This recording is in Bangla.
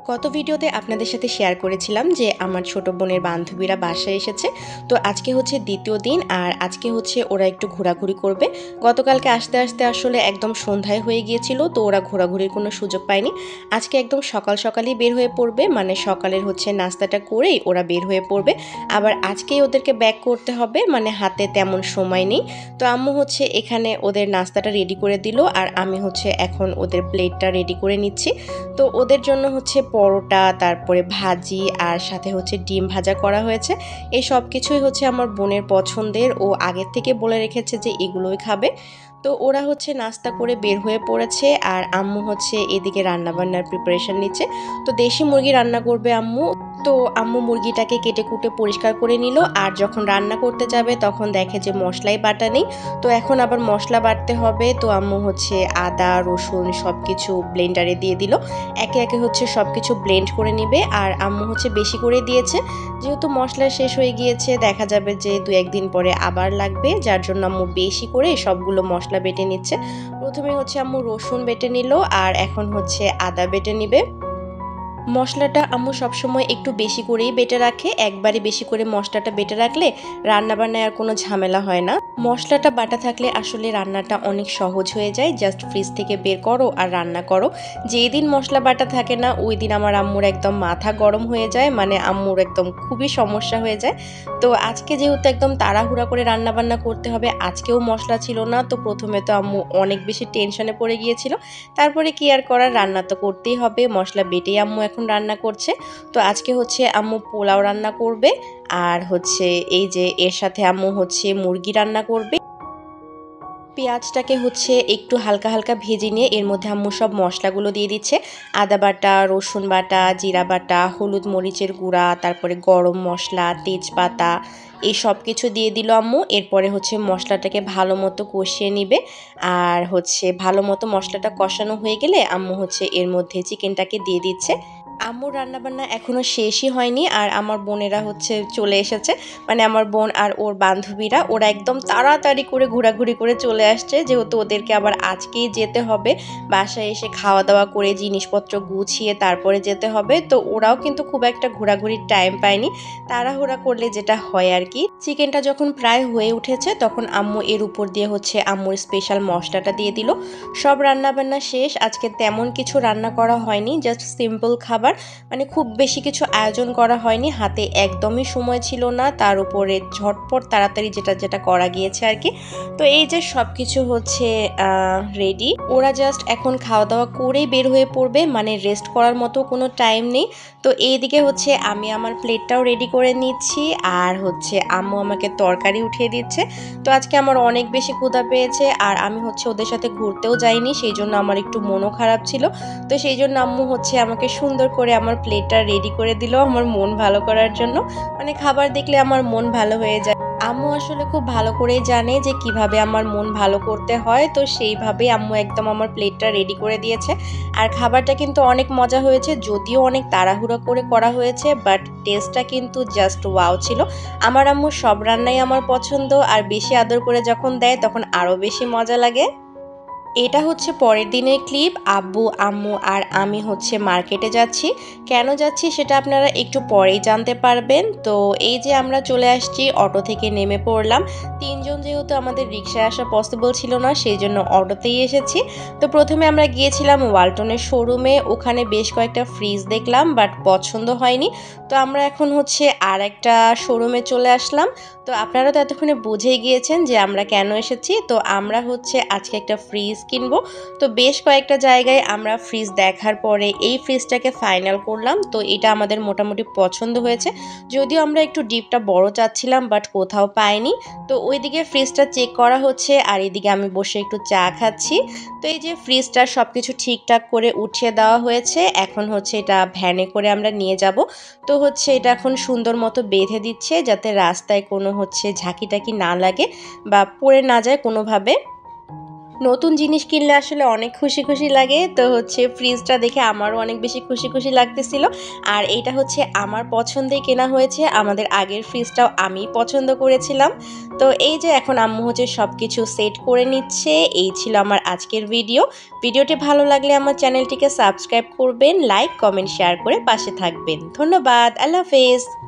গত ভিডিওতে আপনাদের সাথে শেয়ার করেছিলাম যে আমার ছোট বোনের বান্ধবীরা বাসায় এসেছে। তো আজকে হচ্ছে দ্বিতীয় দিন, আর আজকে হচ্ছে ওরা একটু ঘোরাঘুরি করবে। গতকালকে আসতে আসতে আসলে একদম সন্ধ্যায় হয়ে গিয়েছিল, তো ওরা ঘোরাঘুরির কোনো সুযোগ পায়নি। আজকে একদম সকাল সকালই বের হয়ে পড়বে, মানে সকালের হচ্ছে নাস্তাটা করেই ওরা বের হয়ে পড়বে। আবার আজকেই ওদেরকে ব্যাক করতে হবে, মানে হাতে তেমন সময় নেই। তো আম্মু হচ্ছে এখানে ওদের নাস্তাটা রেডি করে দিল, আর আমি হচ্ছে এখন ওদের প্লেটটা রেডি করে নিচ্ছি। তো ওদের জন্য হচ্ছে পরোটা, তারপরে ভাজি, আর সাথে হচ্ছে ডিম ভাজা করা হয়েছে। এই সব কিছুই হচ্ছে আমার বোনের পছন্দের, ও আগের থেকে বলে রেখেছে যে এগুলোই খাবে। তো ওরা হচ্ছে নাস্তা করে বের হয়ে পড়েছে, আর আম্মু হচ্ছে এদিকে রান্নাবান্নার প্রিপারেশন নিচ্ছে। তো দেশি মুরগি রান্না করবে আম্মু। তো আম্মু মুরগিটাকে কেটে কুটে পরিষ্কার করে নিল, আর যখন রান্না করতে যাবে তখন দেখে যে মশলাই বাটা নেই। তো এখন আবার মশলা বাটতে হবে। তো আম্মু হচ্ছে আদা রসুন সব কিছু ব্লেন্ডারে দিয়ে দিল, একে একে হচ্ছে সব কিছু ব্লেন্ড করে নিবে। আর আম্মু হচ্ছে বেশি করে দিয়েছে, যেহেতু মশলা শেষ হয়ে গিয়েছে, দেখা যাবে যে 2-1 দিন পরে আবার লাগবে, যার জন্য আম্মু বেশি করে সবগুলো মশলা বেটে নিচ্ছে। প্রথমে হচ্ছে আম্মু রসুন বেটে নিল, আর এখন হচ্ছে আদা বেটে নিবে। মশলাটা আম্মু সবসময় একটু বেশি করেই বেটে রাখে, একবারে বেশি করে মশলাটা বেটে রাখলে রান্নাবান্নায় আর কোনো ঝামেলা হয় না। মশলাটা বাটা থাকলে আসলে রান্নাটা অনেক সহজ হয়ে যায়, জাস্ট ফ্রিজ থেকে বের করো আর রান্না করো। যেই দিন মশলা বাটা থাকে না ওই দিন আমার আম্মুর একদম মাথা গরম হয়ে যায়, মানে আম্মুর একদম খুবই সমস্যা হয়ে যায়। তো আজকে যেহেতু একদম তাড়াহুড়া করে রান্নাবান্না করতে হবে, আজকেও মশলা ছিল না, তো প্রথমে তো আম্মু অনেক বেশি টেনশনে পড়ে গিয়েছিল। তারপরে কি আর করার, রান্না তো করতেই হবে, মশলা বেটেই আম্মু এখন রান্না করছে। তো আজকে হচ্ছে আম্মু পোলাও রান্না করবে, আর হচ্ছে এই যে এর সাথে আম্মু হচ্ছে মুরগি রান্না করবে। পেঁয়াজটাকে হচ্ছে একটু হালকা হালকা ভেজে নিয়ে এর মধ্যে আম্মু সব মশলাগুলো দিয়ে দিচ্ছে। আদা বাটা, রসুন বাটা, জিরা বাটা, হলুদ মরিচের গুঁড়া, তারপরে গরম মশলা, তেজপাতা, এই সব কিছু দিয়ে দিল আম্মু। এরপরে হচ্ছে মশলাটাকে ভালো মতো কষিয়ে নিবে, আর হচ্ছে ভালো মতো মশলাটা কষানো হয়ে গেলে আম্মু হচ্ছে এর মধ্যে চিকেনটাকে দিয়ে দিচ্ছে। আম্মুর রান্নাবান্না এখনও শেষই হয়নি, আর আমার বোনেরা হচ্ছে চলে এসেছে, মানে আমার বোন আর ওর বান্ধবীরা, ওরা একদম তাড়াতাড়ি করে ঘোরাঘুরি করে চলে আসছে, যেহেতু ওদেরকে আবার আজকেই যেতে হবে বাসায় এসে খাওয়া দাওয়া করে জিনিসপত্র গুছিয়ে তারপরে যেতে হবে। তো ওরাও কিন্তু খুব একটা ঘোরাঘুরির টাইম পায়নি, তাড়াহুড়া করলে যেটা হয় আর কি। চিকেনটা যখন প্রায় হয়ে উঠেছে তখন আম্মু এর উপর দিয়ে হচ্ছে আম্মুর স্পেশাল মশলাটা দিয়ে দিল। সব রান্নাবান্না শেষ, আজকে তেমন কিছু রান্না করা হয়নি, জাস্ট সিম্পল খাবার, মানে খুব বেশি কিছু আয়োজন করা হয়নি, হাতে একদমই সময় ছিল না, তার উপরে ঝটপট তাড়াতাড়ি যেটা যেটা করা গিয়েছে আর কি। তো এই যে সব কিছু হচ্ছে রেডি, ওরা জাস্ট এখন খাওয়া দাওয়া করেই বের হয়ে পড়বে, মানে রেস্ট করার মতো কোনো টাইম নেই। তো এইদিকে হচ্ছে আমি আমার প্লেটটাও রেডি করে নিচ্ছি, আর হচ্ছে আম্মু আমাকে তরকারি উঠিয়ে দিচ্ছে। তো আজকে আমার অনেক বেশি ক্ষুধা পেয়েছে, আর আমি হচ্ছে ওদের সাথে ঘুরতেও যাইনি, সেই জন্য আমার একটু মনও খারাপ ছিল। তো সেই জন্য আম্মু হচ্ছে আমাকে সুন্দর করে আমার প্লেটটা রেডি করে দিল আমার মন ভালো করার জন্য, মানে খাবার দেখলে আমার মন ভালো হয়ে যায়। আম্মু আসলে খুব ভালো করেই জানে যে কিভাবে আমার মন ভালো করতে হয়, তো সেইভাবেই আম্মু একদম আমার প্লেটটা রেডি করে দিয়েছে। আর খাবারটা কিন্তু অনেক মজা হয়েছে, যদিও অনেক তাড়াহুড়া করে করা হয়েছে, বাট টেস্টটা কিন্তু জাস্ট ওয়াও ছিল। আমার আম্মু সব রান্নাই আমার পছন্দ, আর বেশি আদর করে যখন দেয় তখন আরও বেশি মজা লাগে। এটা হচ্ছে পরের দিনের ক্লিপ। আব্বু আম্মু আর আমি হচ্ছে মার্কেটে যাচ্ছি। কেন যাচ্ছি সেটা আপনারা একটু পরেই জানতে পারবেন। তো এই যে আমরা চলে আসছি, অটো থেকে নেমে পড়লাম। 3 জন যেহেতু আমাদের রিক্সায় আসা পসিবল ছিল না, সেই জন্য অটোতেই এসেছি। তো প্রথমে আমরা গিয়েছিলাম ওয়ালটনের শোরুমে, ওখানে বেশ কয়েকটা ফ্রিজ দেখলাম, বাট পছন্দ হয়নি। তো আমরা এখন হচ্ছে আর একটা শোরুমে চলে আসলাম। তো আপনারা তো এতক্ষণে বুঝেই গিয়েছেন যে আমরা কেন এসেছি। তো আমরা হচ্ছে আজকে একটা ফ্রিজ কিনবো। তো বেশ কয়েকটা জায়গায় আমরা ফ্রিজ দেখার পরে এই ফ্রিজটাকে ফাইনাল করলাম। তো এটা আমাদের মোটামুটি পছন্দ হয়েছে, যদিও আমরা একটু ডিপটা বড় চাচ্ছিলাম, বাট কোথাও পাইনি। তো ওইদিকে ফ্রিজটা চেক করা হচ্ছে, আর এদিকে আমি বসে একটু চা খাচ্ছি। তো এই যে ফ্রিজটা সব কিছু ঠিকঠাক করে উঠিয়ে দেওয়া হয়েছে, এখন হচ্ছে এটা ভ্যানে করে আমরা নিয়ে যাব। তো হচ্ছে এটা এখন সুন্দর মতো বেঁধে দিচ্ছে, যাতে রাস্তায় কোনো হচ্ছে ঝাঁকিটাকি না লাগে বা পড়ে না যায় কোনোভাবে। নতুন জিনিস কিনলে আসলে অনেক খুশি খুশি লাগে। তো হচ্ছে ফ্রিজটা দেখে আমারও অনেক বেশি খুশি খুশি লাগতেছিল। আর এইটা হচ্ছে আমার পছন্দেই কেনা হয়েছে। আমাদের আগের ফ্রিজটাও আমিই পছন্দ করেছিলাম। তো এই যে এখন আম্মু হচ্ছে সব কিছু সেট করে নিচ্ছে। এই ছিল আমার আজকের ভিডিও। ভিডিওটি ভালো লাগলে আমার চ্যানেলটিকে সাবস্ক্রাইব করবেন, লাইক, কমেন্ট, শেয়ার করে পাশে থাকবেন। ধন্যবাদ। আল্লাহ হাফেজ।